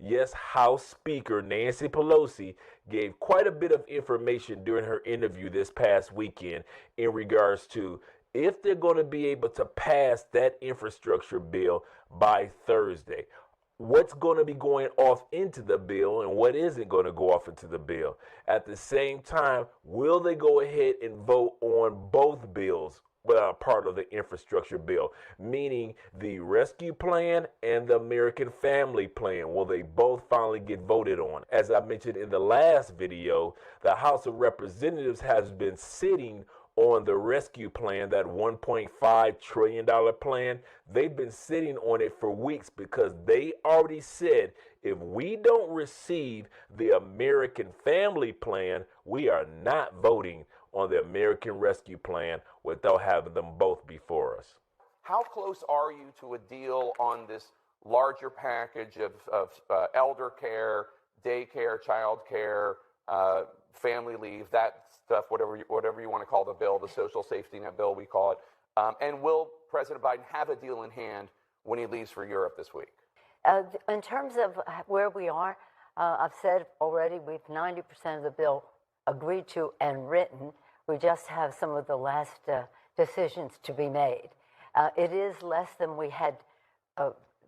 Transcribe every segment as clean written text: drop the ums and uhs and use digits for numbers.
Yes, House Speaker Nancy Pelosi gave quite a bit of information during her interview this past weekend in regards to if they're going to be able to pass that infrastructure bill by Thursday. What's going to be going off into the bill and what isn't going to go off into the bill. At the same time, will they go ahead and vote on both bills? Part of the infrastructure bill, meaning the rescue plan and the American family plan. Will they both finally get voted on? As I mentioned in the last video, the House of Representatives has been sitting on the rescue plan, that $1.5 trillion plan. They've been sitting on it for weeks because they already said if we don't receive the American family plan, we are not voting on the American Rescue Plan without having them both before us. How close are you to a deal on this larger package of elder care, daycare, child care, family leave, that stuff, whatever you want to call the bill, the social safety net bill we call it? And will President Biden have a deal in hand when he leaves for Europe this week? In terms of where we are, I've said already we've 90% of the bill agreed to and written. We just have some of the last decisions to be made. It is less than we had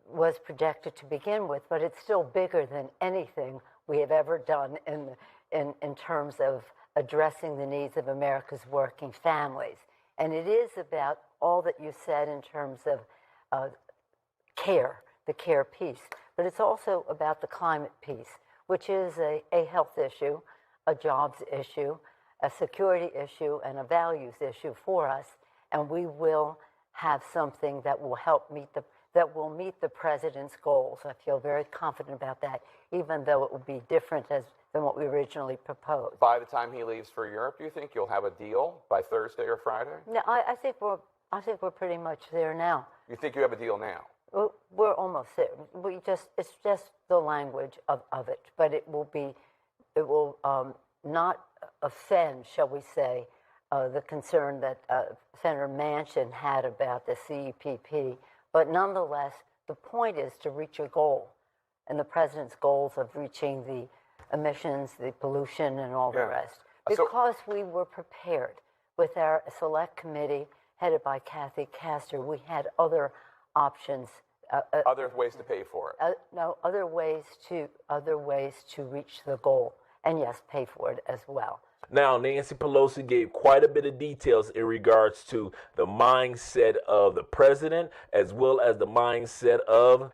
was projected to begin with, but it's still bigger than anything we have ever done in terms of addressing the needs of America's working families. And it is about all that you said in terms of care, the care piece, but it's also about the climate piece, which is a health issue, a jobs issue, a security issue, and a values issue for us. And we will have something that will help meet the president's goals. I feel very confident about that, even though it will be different than what we originally proposed. By the time he leaves for Europe, do you think you'll have a deal by Thursday or Friday? No, I think we're pretty much there now. You think you have a deal now? We're almost there. It's just the language of it, but it will not offend, shall we say, the concern that Senator Manchin had about the CEPP. But nonetheless, the point is to reach a goal, and the president's goals of reaching the emissions, the pollution, and all the rest. Because we were prepared with our select committee headed by Kathy Castor, we had other options. Other ways to pay for it. No, other ways to reach the goal, and yes, pay for it as well. Now, Nancy Pelosi gave quite a bit of details in regards to the mindset of the president, as well as the mindset of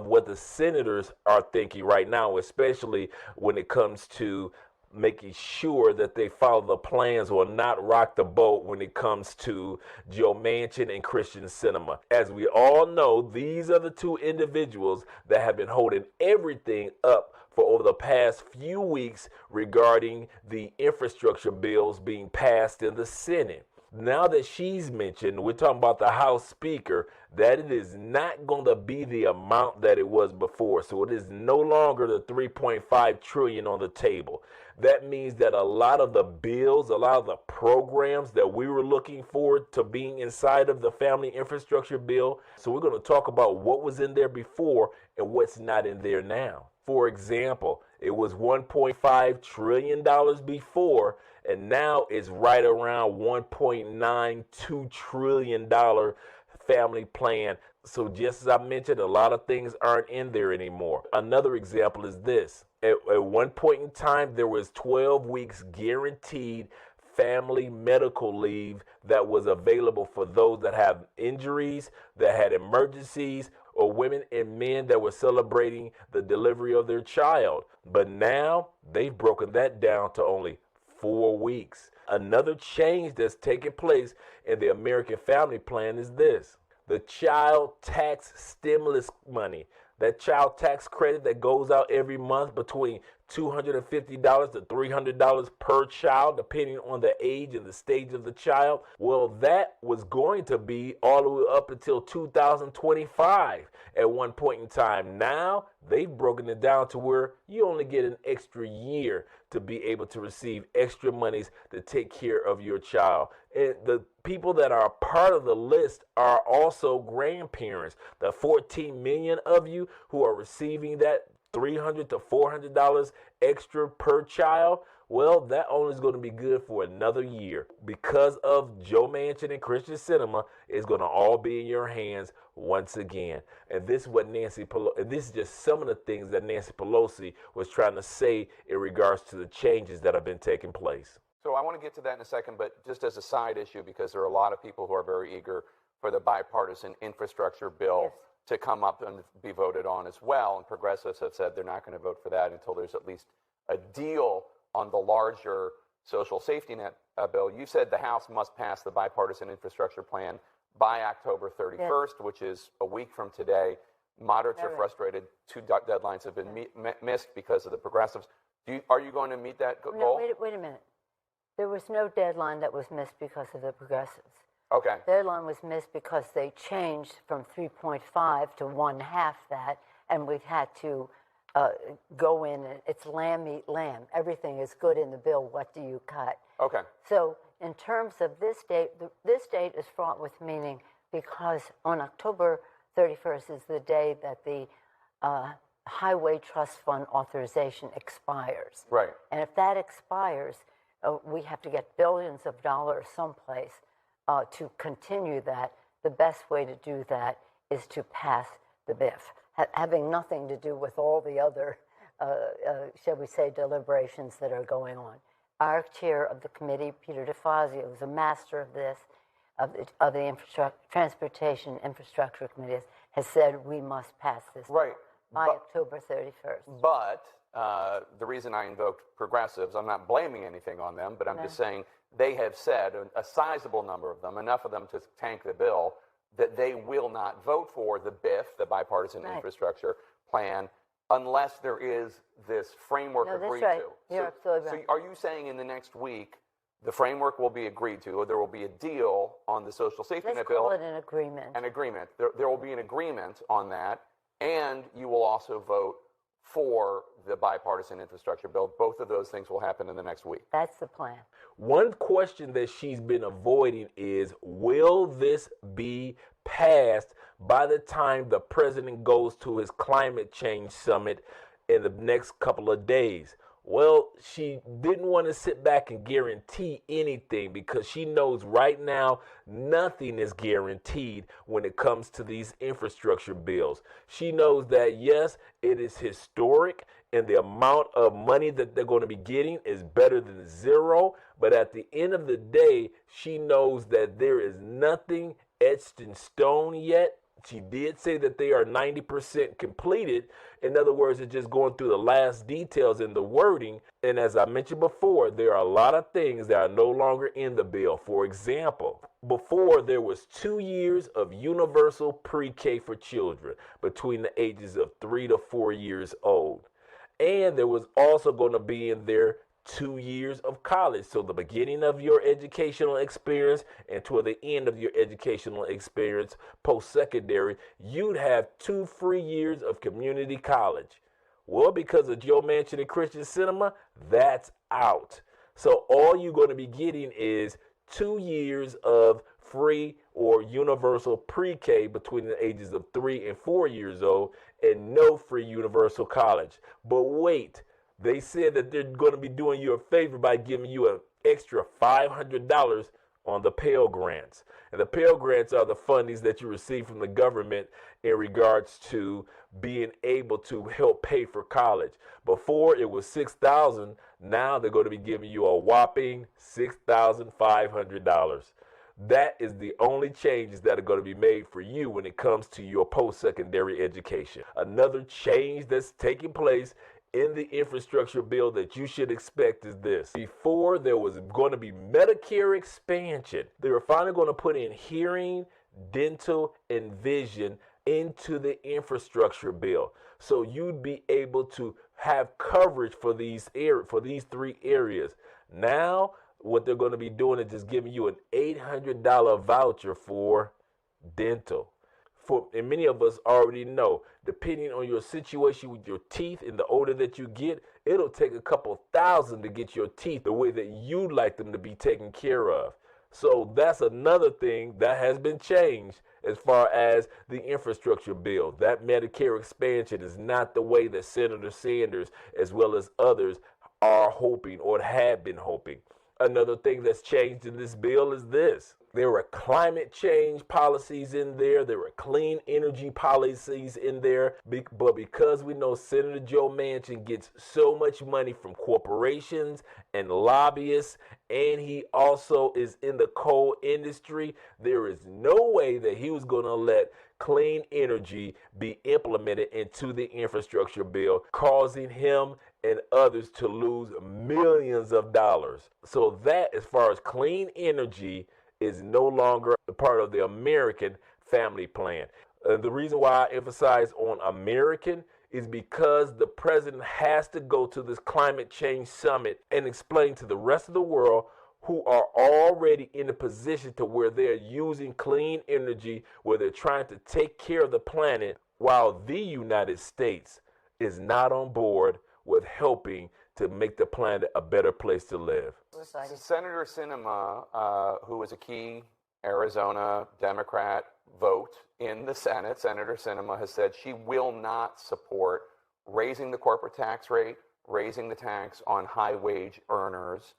what the senators are thinking right now, especially when it comes to making sure that they follow the plans or not rock the boat when it comes to Joe Manchin and Kyrsten Sinema. As we all know, these are the two individuals that have been holding everything up for over the past few weeks regarding the infrastructure bills being passed in the Senate. Now that she's mentioned, we're talking about the House Speaker, that it is not going to be the amount that it was before. So it is no longer the $3.5 trillion on the table. That means that a lot of the bills, a lot of the programs that we were looking forward to being inside of the family infrastructure bill. So we're going to talk about what was in there before and what's not in there now. For example, it was $1.5 trillion before, and now it's right around $1.92 trillion family plan. So just as I mentioned, a lot of things aren't in there anymore. Another example is this. At one point in time, there was 12 weeks guaranteed family medical leave that was available for those that have injuries, that had emergencies, or women and men that were celebrating the delivery of their child. But now they've broken that down to only 4 weeks. Another change that's taking place in the American Family Plan is this. The child tax stimulus money, that child tax credit that goes out every month between $250 to $300 per child, depending on the age and the stage of the child. Well, that was going to be all the way up until 2025 at one point in time. Now, they've broken it down to where you only get an extra year to be able to receive extra monies to take care of your child. And the people that are part of the list are also grandparents. The 14 million of you who are receiving that $300 to $400 extra per child, well, that only is going to be good for another year. Because of Joe Manchin and Christian Cinema, it's going to all be in your hands once again. And this is what Nancy Pelosi, and this is just some of the things that Nancy Pelosi was trying to say in regards to the changes that have been taking place. So I want to get to that in a second, but just as a side issue, because there are a lot of people who are very eager for the bipartisan infrastructure bill to come up and be voted on as well. And progressives have said they're not going to vote for that until there's at least a deal on the larger social safety net bill. You said the House must pass the bipartisan infrastructure plan by October 31st, which is a week from today. Moderates are frustrated. Two deadlines have been missed because of the progressives. Are you going to meet that goal? No, wait a minute. There was no deadline that was missed because of the progressives. Okay. The deadline was missed because they changed from 3.5 to 1/2 that, and we've had to go in, and it's lamb eat lamb. Everything is good in the bill. What do you cut? Okay. So in terms of this date, this date is fraught with meaning because on October 31st is the day that the Highway Trust Fund authorization expires. Right. And if that expires, we have to get billions of dollars someplace to continue that. The best way to do that is to pass the BIF, having nothing to do with all the other, shall we say, deliberations that are going on. Our chair of the committee, Peter DeFazio, who's a master of this, of the Transportation Infrastructure Committee, has said we must pass this by October 31st. But the reason I invoked progressives, I'm not blaming anything on them, but I'm just saying they have said, a sizable number of them, enough of them to tank the bill, that they will not vote for the BIF, the bipartisan infrastructure plan, unless there is this framework agreed to. You're absolutely right. So are you saying in the next week the framework will be agreed to, or there will be a deal on the social safety net bill? Let's call it an agreement. An agreement. There will be an agreement on that, and you will also vote for the bipartisan infrastructure bill. Both of those things will happen in the next week. That's the plan. One question that she's been avoiding is, will this be passed by the time the president goes to his climate change summit in the next couple of days? Well, she didn't want to sit back and guarantee anything because she knows right now nothing is guaranteed when it comes to these infrastructure bills. She knows that, yes, it is historic and the amount of money that they're going to be getting is better than zero. But at the end of the day, she knows that there is nothing etched in stone yet. She did say that they are 90% completed. In other words, it's just going through the last details in the wording. And as I mentioned before, there are a lot of things that are no longer in the bill. For example, before there was 2 years of universal pre-K for children between the ages of 3 to 4 years old. And there was also going to be in there 2 years of college. So the beginning of your educational experience and toward the end of your educational experience post-secondary, you'd have 2 free years of community college. Well, because of Joe Manchin and Christian Cinema, that's out. So all you're going to be getting is 2 years of free or universal pre-K between the ages of 3 and 4 years old, and no free universal college. But wait, they said that they're going to be doing you a favor by giving you an extra $500 on the Pell Grants. And the Pell Grants are the fundings that you receive from the government in regards to being able to help pay for college. Before it was $6,000, now they're going to be giving you a whopping $6,500. That is the only changes that are going to be made for you when it comes to your post-secondary education. Another change that's taking place in the infrastructure bill that you should expect is this. Before, there was going to be Medicare expansion. They were finally going to put in hearing, dental, and vision into the infrastructure bill. So you'd be able to have coverage for these three areas. Now, what they're going to be doing is just giving you an $800 voucher for dental. And many of us already know, depending on your situation with your teeth and the older that you get, it'll take a couple thousand to get your teeth the way that you'd like them to be taken care of. So that's another thing that has been changed as far as the infrastructure bill. That Medicare expansion is not the way that Senator Sanders, as well as others, are hoping or have been hoping. Another thing that's changed in this bill is this. There were climate change policies in there. There were clean energy policies in there. But because we know Senator Joe Manchin gets so much money from corporations and lobbyists, and he also is in the coal industry, there is no way that he was going to let clean energy be implemented into the infrastructure bill, causing him and others to lose millions of dollars. So that, as far as clean energy, is no longer a part of the American family plan. The reason why I emphasize on American is because the president has to go to this climate change summit and explain to the rest of the world, who are already in a position to where they're using clean energy, where they're trying to take care of the planet, while the United States is not on board with helping to make the planet a better place to live. Senator Sinema, who was a key Arizona Democrat vote in the Senate, Senator Sinema has said she will not support raising the corporate tax rate, raising the tax on high wage earners.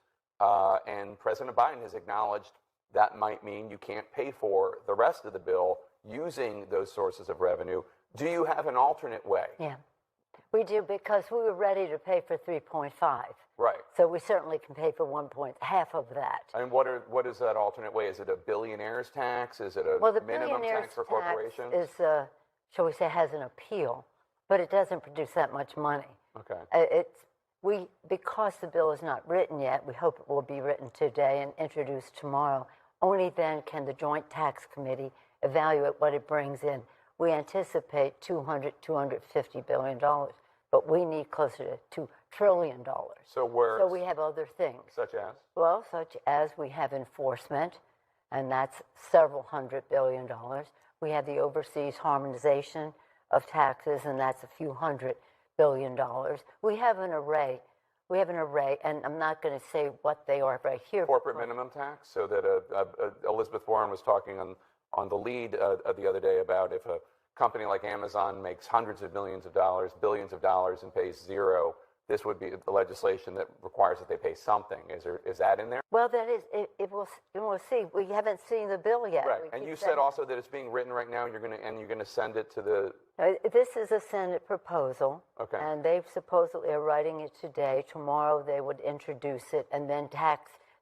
And President Biden has acknowledged that might mean you can't pay for the rest of the bill using those sources of revenue. Do you have an alternate way? Yeah. We do, because we were ready to pay for 3.5. Right. So we certainly can pay for half of that. And what is that alternate way? Is it a billionaire's tax? Is it a minimum tax for corporations? Is, shall we say, has an appeal, but it doesn't produce that much money. Okay. Because the bill is not written yet, we hope it will be written today and introduced tomorrow. Only then can the Joint Tax Committee evaluate what it brings in. We anticipate $250 billion, but we need closer to $2 trillion. So we have other things. Such as? Well, such as we have enforcement, and that's several $100 billion. We have the overseas harmonization of taxes, and that's a few $100 billion. We have an array. And I'm not going to say what they are right here. Corporate minimum tax, so that Elizabeth Warren was talking on the lead the other day about if a company like Amazon makes hundreds of millions of dollars, billions of dollars, and pays zero, this would be the legislation that requires that they pay something. Is that in there? Well, that is. We'll see. We haven't seen the bill yet. Right. And you said also that it's being written right now. You're going to send it to the. This is a Senate proposal. Okay. And they supposedly are writing it today. Tomorrow they would introduce it, and then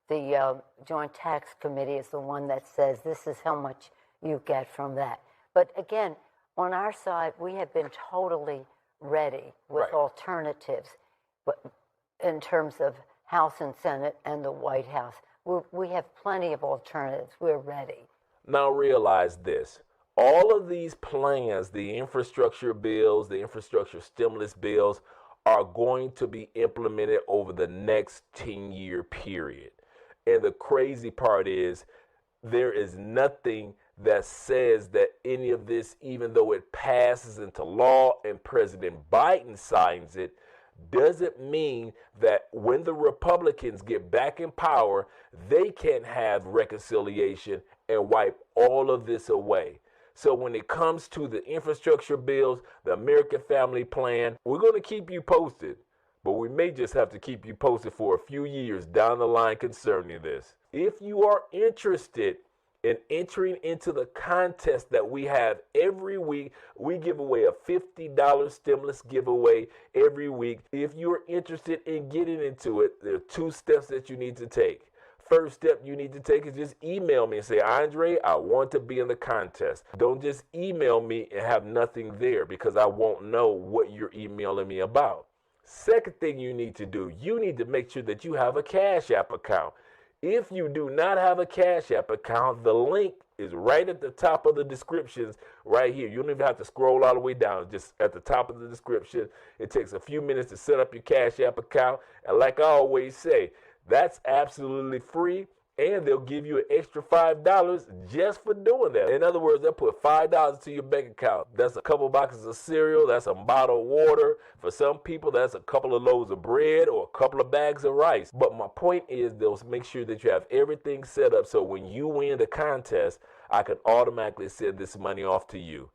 the Joint Tax Committee is the one that says this is how much you get from that. But again, on our side, we have been totally ready with alternatives, but in terms of House and Senate and the White House. We have plenty of alternatives. We're ready. Now realize this. All of these plans, the infrastructure bills, the infrastructure stimulus bills, are going to be implemented over the next 10-year period. And the crazy part is there is nothing that says that any of this, even though it passes into law and President Biden signs it, doesn't mean that when the Republicans get back in power, they can have reconciliation and wipe all of this away. So when it comes to the infrastructure bills, the American Family Plan, we're going to keep you posted, but we may just have to keep you posted for a few years down the line concerning this. If you are interested in entering into the contest that we have every week, we give away a $50 stimulus giveaway every week. If you're interested in getting into it, there are 2 steps that you need to take. First step you need to take is just email me and say, Andre, I want to be in the contest. Don't just email me and have nothing there, because I won't know what you're emailing me about. Second thing you need to do, you need to make sure that you have a Cash App account. If you do not have a Cash App account, the link is right at the top of the descriptions right here. You don't even have to scroll all the way down. Just at the top of the description. It takes a few minutes to set up your Cash App account. And like I always say, that's absolutely free. And they'll give you an extra $5 just for doing that. In other words, they'll put $5 to your bank account. That's a couple boxes of cereal. That's a bottle of water. For some people, that's a couple of loaves of bread or a couple of bags of rice. But my point is, they'll make sure that you have everything set up so when you win the contest, I can automatically send this money off to you.